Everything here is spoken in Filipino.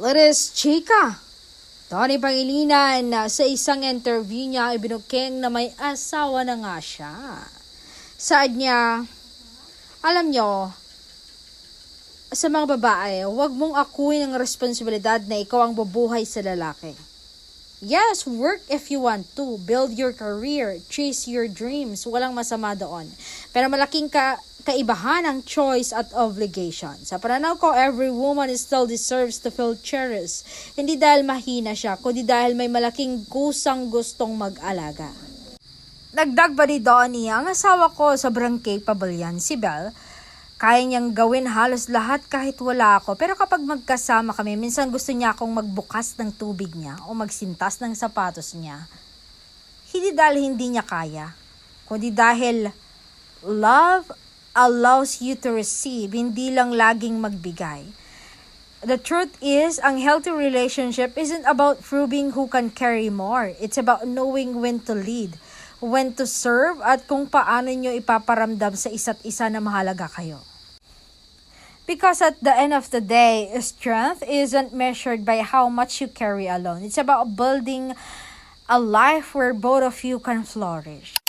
Liris Chika. Tony Pangilinan na sa isang interview niya ibinukeng na may asawa na nga siya. Saad niya, alam nyo, sa mga babae, huwag mong akuin ang responsibilidad na ikaw ang bubuhay sa lalaki. Yes, work if you want to. Build your career. Chase your dreams. Walang masama doon. Pero malaking kaibahan ang choice at obligation. Sa pananaw ko, every woman still deserves to feel cherished. Hindi dahil mahina siya, kundi dahil may malaking kusang gustong mag-alaga. Dagdag pa ni Donnie, ang asawa ko sobrang capable yan, si Belle. Kaya niyang gawin halos lahat kahit wala ako. Pero kapag magkasama kami, minsan gusto niya akong magbukas ng tubig niya o magsintas ng sapatos niya. Hindi dahil hindi niya kaya, kundi dahil love allows you to receive, hindi lang laging magbigay. The truth is, ang healthy relationship isn't about proving who can carry more. It's about knowing when to lead, when to serve, at kung paano nyo ipaparamdam sa isa't isa na mahalaga kayo. Because at the end of the day, strength isn't measured by how much you carry alone. It's about building a life where both of you can flourish.